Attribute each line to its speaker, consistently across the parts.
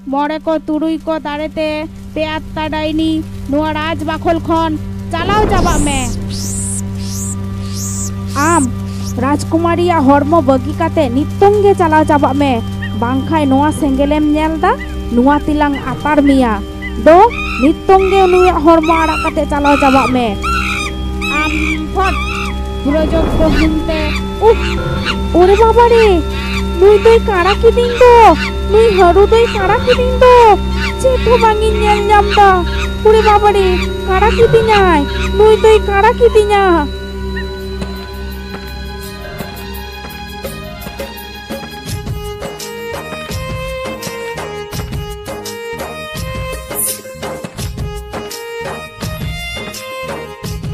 Speaker 1: मोड़े को तुरुई को दाड़ेते पे आत्ता डाइनी नुआ राज बाखोल खन चालाव चाबा में आम राजकुमारिया हॉर्मो बगी काते नितोंगे चालाव चाबा में बांखाय नुआ सेंगेलेम नेलदा नुआ तिलांग आतार मिया दो नितोंगे नुया हॉर्मो आड़ा काते चालाव चाबा में आम फट बुरोजोग को हिंते ओरे बाबा रे नुई दोई काड़ा किदिंग दो नुई हरु दोई काड़ा किदिंग दो चेतो बांगी नेल नामदा ओरे बाबा रे काड़ा किदिनाय नुई दोई काड़ा किदिना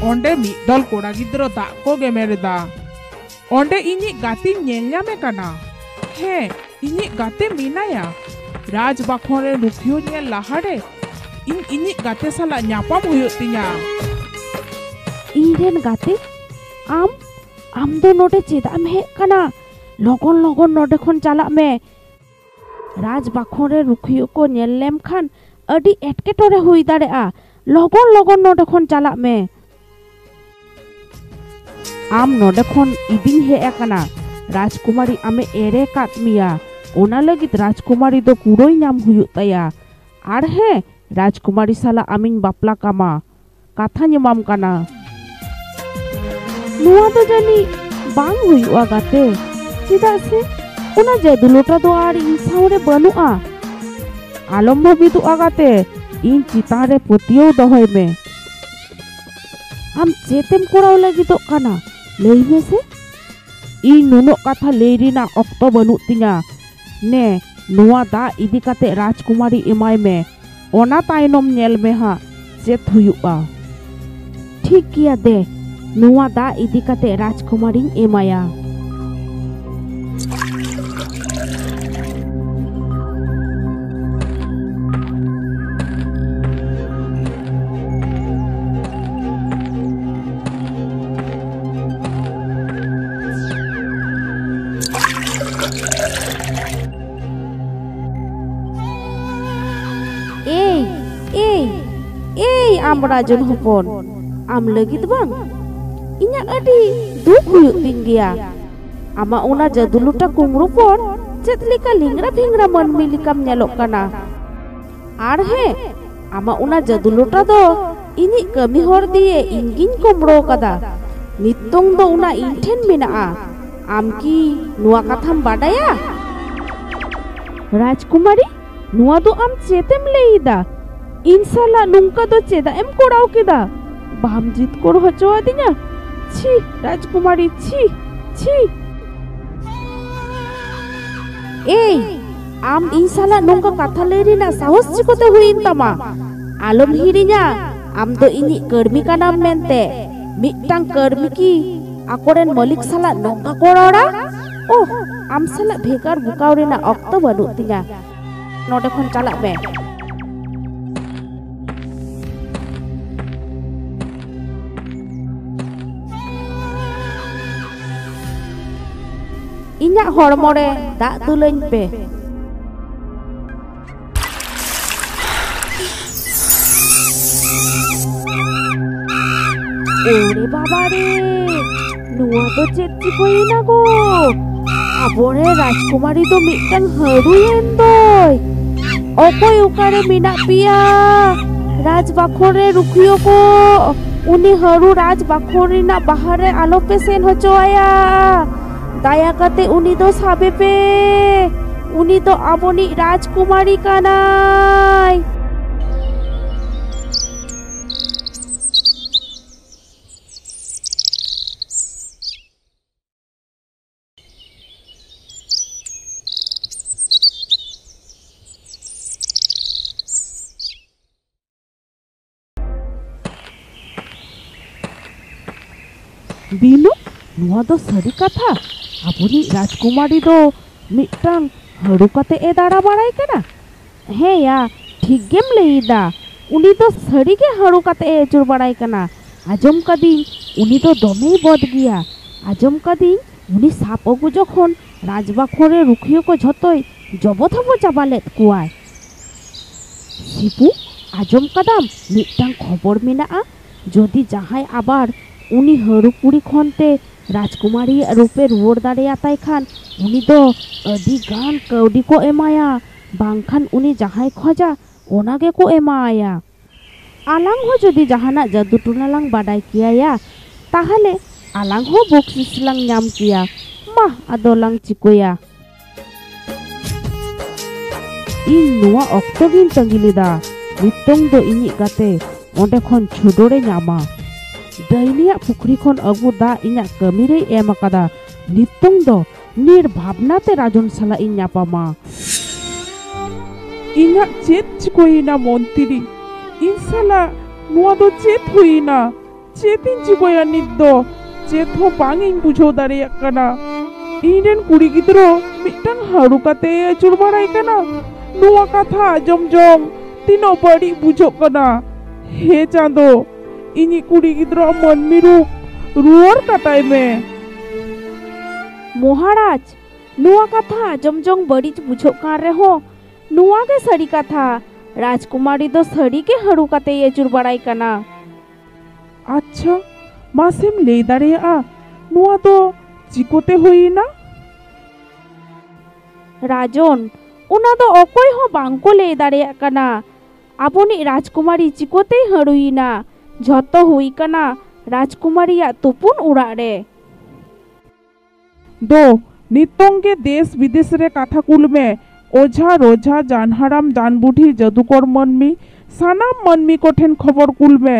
Speaker 2: ओंडे मिदल कोड़ा गिद्रो दाग को गेमेरेदा ओंडे इनी गाती नेलनामे काना हे इनी गाते मिनाया राज बाखोरे रुखियो नेल लाहारे इनी गाते साला न्यापाम हुयो तिnya
Speaker 1: इरेन गाते आम दो नोटे चेदाम हे काना लगन लगन नोटे खन चाला में राज बाखोरे रुखियो को नेललेम खान अडी एटकेटोरे हुई दाड़ेआ लगन लगन नोटे खन चाला में आम नोडे खन इदिन हे एकाना राजकुमारी आमे एरे काट मिया ओना लगित राजकुमारी दो कुरोई नाम हुयु तया आर हे राजकुमारी साला आमिन बापला कामा काथा निमाम काना नुआ तो जानी बांग हुयुआ गाते चिदा से ओना जेदुलोटा दो आर इन सावरे बनुआ आलम भाबी दो आगाते इन चितारे पतियो दोहय में आम चेतेम कोराव लगी तो काना लई में से इन नुनो कथा लेरीना ऑक्टो बनु तिना ने नुआ दा इदी काते राजकुमारी इमाय में ओना ताइनम नेल में हा चेत हुयुआ ठीक किया दे नुआ दा इदी काते राजकुमारी इमाया आम राजन हपन आम लगित बांग इन्या अडी दुख हुयुत तिन गिया आमा ओना जदुलुटा कुमरू पर चेत लेका लिंगरा भिंगरा मनमी लिकाम नेलोक काना आर हे आमा ओना जदुलुटा दो इनी कमी हर दिए इंगिन कुमरो कदा नितोंग दो ओना इनठेन मेनाआ आम की नुआ कथाम बाडाया राजकुमारी नुआ दो आम चेतेम लेईदा इनसाला नुंका दो चेदा एम कोड़ाव केदा बाम जीत कोड़ हचवा दिना छी राजकुमारी छी छी ए आम इनसाला नुंका कथा लेरीना साहस चिकोते हुइन तमा आलम हिरिnya आम दो इनी कर्मी काना मेनते मिटटांग कर्मी की आकोरेन मलिक साला नुंका कोड़ाड़ा ओह आम साला भेगार बुकाव रेना ऑक्तो बनु तिना नोडे खन चाला में इन्या हॉर्मोरे दा दुलइन पे ओरे बाबा रे नुआ तो चेत चिकोइना गो आबोरे राजकुमारी तो मिटन हरुयेन दोय ओकोय उकारे मिना पिया राज बाखोरे रुखियो को उनी हरु राज बाखोरी ना बाहरे आलो पे सेन हचोया दाया कते उनी दो साबे पे उनी तो आबोनी राजकुमारी कानाय बिनु नुआ दो सरी कथा आबोनी राजकुमारी दो मिटटांग हरु कते ए दाड़ा बाड़ाय कना हे या ठीक गेम लेईदा उनी दो सरी के हरु कते ए चुर बाड़ाय कना आजम कदी उनी दो दमे बद गिया आजम कदी उनी साप अगु जखन राजबाखोरे रुखियो को झतोय जबथबो चाबालेत कुआय Sibu, ajom kadam mitang khobor menaa jodi jahai abar uni harupuri khonte Rajkumari rupe ruwar dareatai khan uni do adi gan kaudi ko emaya bangkhan uni jahai khoja onage ko emaya. Alang ho jodi jahana jadu tunalang badai kiya ya tahale alang ho boksis lang nyam kiya mah adolang chikoya. In nuwa okto gin tangilida nitong do inyi gate onde khon chudore nyama dainiya pukri khon agu da inya kamire em akada nitong do nir bhabna te rajon sala in nyapama.
Speaker 2: Inya chet chikoina montiri insala nuwa do chet huina chetin chikoya niddo chet ho bangin bujho dareyak kana inen kuri gidro mitang haru kate achur barai kana nuwa katha ajom jom tino badi bujho kana he chando ini kuri gidro manmi rup ruar katai me.
Speaker 1: Moharaj nuwa katha ajom jom badi bujho kan reho nuwa ge sari katha Rajkumari do sari ke haru kate achur barai kana.
Speaker 2: Acha masem lei dareya nuwa do chikote hoina.
Speaker 1: Rajon una do okoi ho bangko lei dareya kana aponi Rajkumari chikote haruina jhoto hui kana Rajkumari ya tupun ura re.
Speaker 2: Do nitong ke desh bidesh re katha kulme ओझा रोझा जानहाराम जानबुढ़ी जादूकर मनमी सानाम मनमी कोठेन खबर कुलमे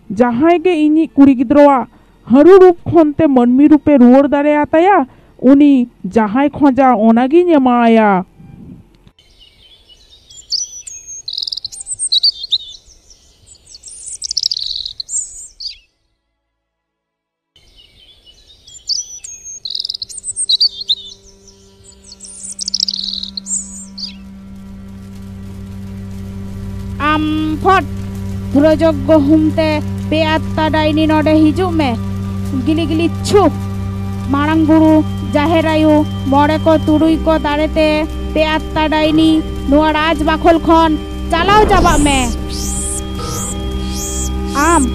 Speaker 2: जहां के इनी कुड़ी गिद्रोआ हरू रूप खनते मनमी रूपे रुवर दारे आताया उनी जहां खोजा ओनागी नेमाया.
Speaker 3: फट धुरजोग्य हुमते पे आत्ता डाइनी नोडे हिजुग में गिली गिली छु मारंग बुरु जाहेरायु मोड़े को तुरुई को दारेते पे आत्ता डाइनी नुआ राज बाखोल खन चालाव जाबा में आम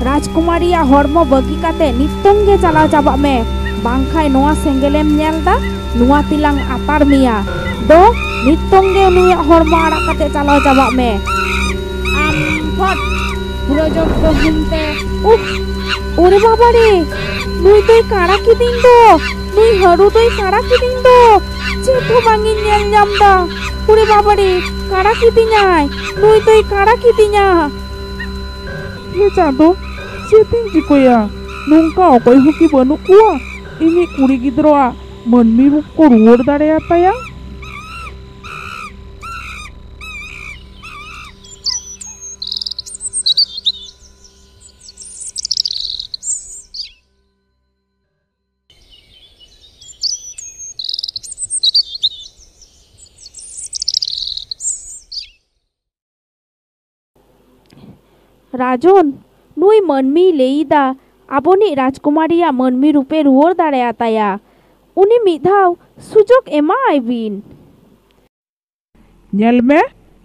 Speaker 3: राजकुमारी या हॉर्मो बगी काते नितंगे चालाव जाबा में बांखाय नुआ सेंगेलेम नेलदा नुआ तिलांग आतार मिया दो नितंगे नुआ हॉर्मो आड़ा काते चालाव जाबा में धुरजोग्य हुमते ओरे बाबा रे नुई तोय काड़ा किदिन दो नुई हरु तोय काड़ा किदिन दो चेतो बांगिन नेल नामदा ओरे बाबा रे काड़ा किदिनाय नुई तोय काड़ा किदिना.
Speaker 2: हे चांदो चेतिन चिकोया नोंका अकय हुकी बनु कुआ इनी कुड़ी गिद्रोआ मनमी रूप को रुवर दारे आताया.
Speaker 1: राजन नुई मनमी लेईदा आबोनी राजकुमारी या मनमी रूपे रुवर दारे आताया उनी मिधाव सुजोग एमा आइबिन.
Speaker 2: नेल में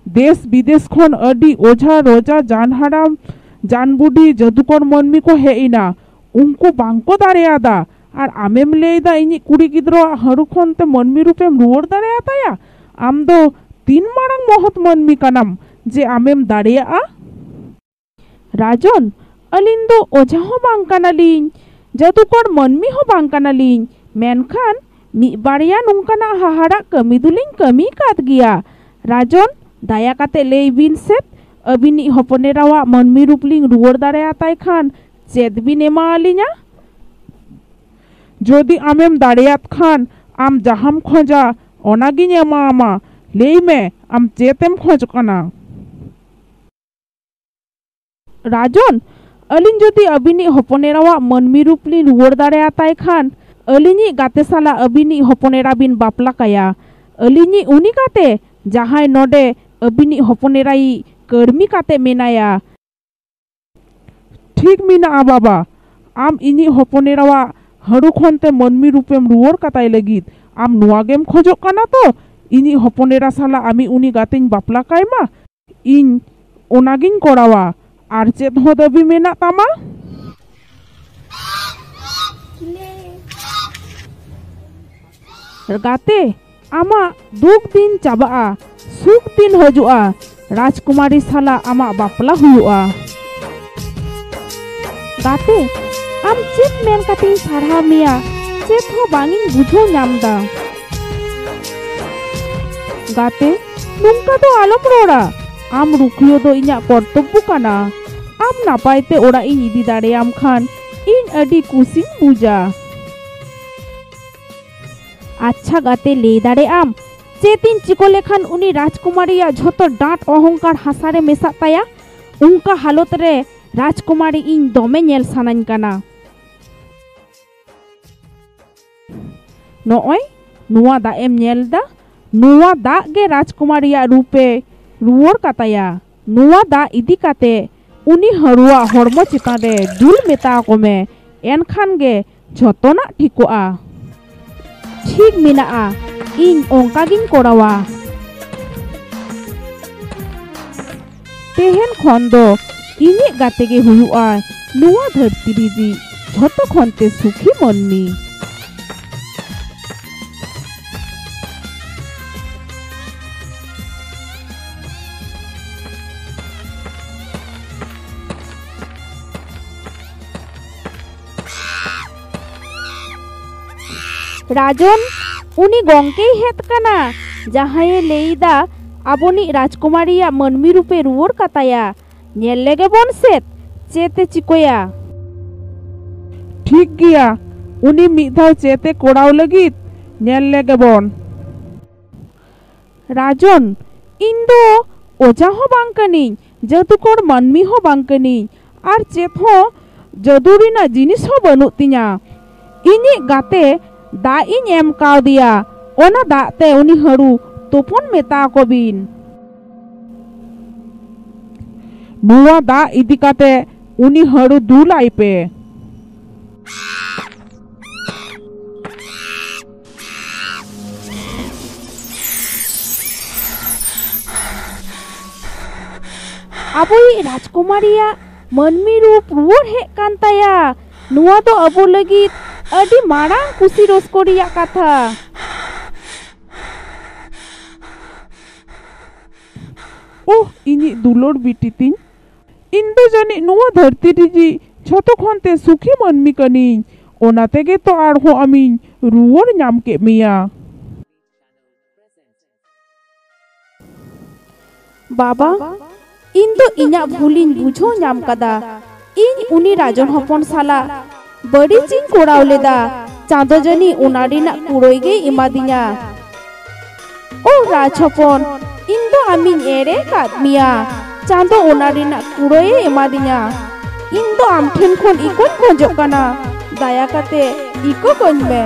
Speaker 2: देश विदेश खन अडी ओझा रोजा जानहाराम जानबुढ़ी जादूकर मनमी को हेइना उनको बांको दारे आदा और आमेम लेईदा इनी कुड़ी गिद्रो हरू खनते मनमी रूपे रुवर दारे आताया आम दो तीन मारंग मोहत मनमी कानाम जे आमेम दारे आ. राजन अलिन दो ओझा हो बांकानालिन जादूकर मनमी हो बांकानालिन मेनखान मी बारिया नुंकाना हाहारा कमी दुलिन कमी कात गिया. राजन दाया काते लेबिन सेत अबिनी हपनेरावा मनमी रूपलिंग रुवर दारे आताय खान चेद बिन एमा आलिना. जोदी आमेम दारेयात खान आम जहाम खोजा ओनागिन एमा आमा लेई में आम चेतेम खोज कना. राजन अलिन जोदी अबिनी हपनेरावा मनमी रूपली रुवर दारे आताय खान अलिनी गाते साला अबिनी हपनेरा बिन बापला काया अलिनी उनी गाते जहां नोडे अबिनी हपनेराई कर्मी काते मेनाया. ठीक मीना बाबा आम इनी हपनेरावा हरु खनते मनमी रूपेम रुवर काताय लगित आम नुआ गेम खोजो काना तो इनी हपनेरा साला आमी उनी गातेन बापला कायमा ᱤᱧ ᱚᱱᱟᱜᱤᱧ ᱠᱚᱨᱟᱣᱟ ᱟᱨ ᱪᱮᱫ ᱦᱚᱸ ᱫᱟᱹᱵᱤ ᱢᱮᱱᱟᱜ ᱛᱟᱢᱟ?
Speaker 1: ᱜᱟᱛᱮ ᱟᱢᱟᱜ ᱫᱩᱠ ᱫᱤᱱ ᱪᱟᱵᱟᱜᱼᱟ, ᱥᱩᱠ ᱫᱤᱱ ᱦᱤᱡᱩᱜᱼᱟ, ᱨᱟᱡᱽᱠᱩᱢᱟᱨী ᱥᱟᱞᱟᱜ ᱟᱢᱟᱜ ᱵᱟᱯᱞᱟ ᱦᱩᱭᱩᱜᱼᱟ। ᱜᱟᱛᱮ ᱟᱢ ᱪᱮᱫ ᱢᱮᱱ ᱠᱟᱛᱮᱧ ᱥᱟᱨᱦᱟᱣ ᱢᱮᱭᱟ ᱪᱮᱫ ᱦᱚᱸ ᱵᱟᱝᱤᱧ ᱵᱩᱡᱷᱟᱹᱣ ᱧᱟᱢᱫᱟ। ᱜᱟᱛᱮ ᱱᱚᱝᱠᱟ ᱫᱚ ᱟᱞᱚᱢ ᱨᱚᱲᱟ, ᱟᱢ ᱨᱩᱠᱷᱤᱭᱟᱹ ᱫᱚ ᱤᱧᱟᱹᱜ ᱠᱚᱨᱛᱚᱵᱽᱵᱚ ᱠᱟᱱᱟ। ᱟᱢ ᱱᱟᱯᱟᱭᱛᱮ ᱚᱲᱟᱜ ᱤᱧ ᱤᱫᱤ ᱫᱟᱲᱮᱭᱟᱢ ᱠᱷᱟᱱ ᱤᱧ ᱟᱹᱰᱤ ᱠᱩᱥᱤᱧ ᱵᱩᱡᱟ। ᱟᱪᱪᱷᱟ ᱜᱟᱛᱮ ᱞᱟᱹᱭ ᱫᱟᱲᱮᱭᱟᱜ ᱟᱢ ᱪᱮᱫ ᱤᱧ ᱪᱤᱠᱟᱹ ᱞᱮᱠᱷᱟᱱ ᱩᱱᱤ ᱨᱟᱡᱽᱠᱩᱢᱟᱨᱤᱭᱟᱜ ᱡᱷᱚᱛᱚ ᱰᱟᱸᱴ ᱚᱦᱚᱝᱠᱟᱨ ᱦᱟᱥᱟᱨᱮ ᱢᱮᱥᱟᱜ ᱛᱟᱭᱟ? ᱚᱱᱠᱟ ᱦᱟᱞᱚᱛ ᱨᱮ ᱨᱟᱡᱽᱠᱩᱢᱟᱨী ᱤᱧ ᱫᱚᱢᱮ ᱧᱮᱞ ᱥᱟᱱᱟᱧ ᱠᱟᱱᱟ। ᱱᱚᱜᱼᱚᱭ ᱱᱚᱣᱟ ᱫᱟᱜ ᱮᱢ ᱧᱮᱞᱫᱟ, ᱱᱚᱣᱟ ᱫᱟᱜ ᱜᱮ ᱨᱟᱡᱽᱠᱩᱢᱟᱨᱤᱭᱟᱜ ᱨূᱯᱮ ᱨᱩᱣᱟᱹᱲ ᱠᱟᱛᱟᱭᱟ। ᱱᱚᱣᱟ ᱫᱟᱜ ᱤᱫᱤ ᱠᱟᱛᱮ ᱩᱱᱤ ᱦᱟᱹᱲᱩᱣᱟᱜ ᱦᱚᱲᱢᱚ ᱪᱮᱛᱟᱱ ᱨᱮ ᱫᱩᱞ ᱢᱮᱛᱟ ᱠᱚᱢᱮ, ᱮᱱᱠᱷᱟᱱ ᱜᱮ ᱡᱷᱚᱛᱚᱱᱟᱜ ᱴᱷᱤᱠᱚᱜᱼᱟ। ᱴᱷᱤᱠ ᱢᱮᱱᱟᱜᱼᱟ, ᱤᱧ ᱚᱱᱠᱟᱜᱤᱧ ᱠᱚᱨᱟᱣᱟ। ᱛᱮᱦᱮᱧ ᱠᱷᱚᱱ ᱫᱚ ᱤᱧᱤᱡ ᱜᱟᱛᱮ ᱜᱮ ᱦᱩᱭᱩᱜᱼᱟ ᱱᱚᱣᱟ ᱫᱷᱟᱹᱨᱛᱤ ᱨᱤᱡᱤᱡ ᱡᱷᱚᱛᱚ ᱠᱷᱚᱱ ᱛᱮ ᱥᱩᱠᱷᱤ ᱢᱟᱹᱱᱢᱤ। রাজন উনি গঙ্কেই হেত কানা যাহায়ে লেইদা আবনিক রাজকুমারিয়া মনমি রূপে রুয়ার কাতায়া ñel lege bon set চেতে চিকোয়া।
Speaker 2: ঠিক গিয়া উনি মিদ ধাও চেতে কোড়াও লাগিত ñel lege bon।
Speaker 1: Rajan in দো ওজা হো বাং কানিñ, জাদুকর মনমি হো বাং কানিñ, আর চেত হো জাদু রিনা জিনিস হো বানুক তিña। ইñিক গাতে ᱫᱟᱜ ᱤᱧ ᱮᱢ ᱠᱟᱣᱫᱮᱭᱟ, ᱚᱱᱟ ᱫᱟᱜ ᱛᱮ ᱩᱱᱤ ᱦᱟᱹᱲᱩ ᱛᱩᱯᱩᱱ ᱢᱮᱛᱟ ᱠᱚᱵᱤᱱ।
Speaker 2: ᱱᱚᱣᱟ ᱫᱟᱜ ᱤᱫᱤ ᱠᱟᱛᱮ ᱩᱱᱤ ᱦᱟᱹᱲᱩ ᱫᱩᱞᱟᱭ ᱯᱮ।
Speaker 1: ᱟᱵᱚᱭᱤᱡ ᱨᱟᱡᱽᱠᱩᱢᱟᱨᱤᱭᱟᱜ ᱢᱟᱹᱱᱢᱤ ᱨᱩᱯ ᱨᱩᱣᱟᱹᱲ ᱦᱮᱡ ᱠᱟᱱ ᱛᱟᱭᱟ। ᱱᱚᱣᱟ ᱫᱚ ᱟᱵᱚ ᱞᱟᱹᱜᱤᱫ ᱟᱹᱰᱤ ᱢᱟᱨᱟᱝ ᱠᱩᱥᱤ ᱨᱟᱹᱥᱠᱟᱹ ᱨᱮᱭᱟᱜ ᱠᱟᱛᱷᱟ।
Speaker 2: ᱳᱦ ᱤᱧᱤᱡ ᱫᱩᱞᱟᱹᱲ ᱵᱤᱴᱤ ᱛᱤᱧ, ᱤᱧ ᱫᱚ ᱡᱟᱹᱱᱤᱡ ᱱᱚᱣᱟ ᱫᱷᱟᱹᱨᱛᱤ ᱨᱤᱡᱤᱡ ᱡᱷᱚᱛᱚ ᱠᱷᱚᱱ ᱛᱮ ᱥᱩᱠᱷᱤ ᱢᱟᱹᱱᱢᱤ ᱠᱟᱹᱱᱤᱧ। ᱚᱱᱟ ᱛᱮᱜᱮ ᱛᱚ ᱟᱨᱦᱚᱸ ᱟᱢᱤᱧ ᱨᱩᱣᱟᱹᱲ ᱧᱟᱢ ᱠᱮᱫ ᱢᱮᱭᱟ।
Speaker 1: বাবা ᱤᱧ ᱫᱚ ᱤᱧᱟᱹᱜ ᱵᱷᱩᱞᱤᱧ ᱵᱩᱡᱷᱟᱹᱣ ᱧᱟᱢ ᱠᱟᱫᱟ। ᱤᱧ ᱩᱱᱤ ᱨᱟᱡᱚᱱ ᱦᱚᱯᱚᱱ ᱥᱟᱞᱟᱜ ᱵᱟᱹᱲᱤᱡᱤᱧ ᱠᱚᱨᱟᱣ ᱞᱮᱫᱟ। ᱪᱟᱸᱫᱳ ᱡᱟᱹᱱᱤᱡ ᱚᱱᱟ ᱨᱮᱱᱟᱜ ᱠᱩᱲᱟᱹᱭ ᱜᱮᱭ ᱮᱢᱟᱫᱤᱧᱟ। ᱳ ᱨᱟᱡᱽ ᱦᱚᱯᱚᱱ, ᱤᱧ ᱫᱚ ᱟᱢᱤᱧ ᱮᱲᱮ ᱠᱟᱫ ᱢᱮᱭᱟ। ᱪᱟᱸᱫᱳ ᱚᱱᱟ ᱨᱮᱱᱟᱜ ᱠᱩᱲᱟᱹᱭᱮ ᱮᱢᱟᱫᱤᱧᱟ। ᱤᱧ ᱫᱚ ᱟᱢ ᱴᱷᱮᱱ ᱠᱷᱚᱱ ᱤᱠᱟᱹᱧ ᱠᱷᱚᱡᱚᱜ ᱠᱟᱱᱟ, ᱫᱟᱭᱟ ᱠᱟᱛᱮ ᱤᱠᱟᱹ ᱠᱟᱹᱧ ᱢᱮ।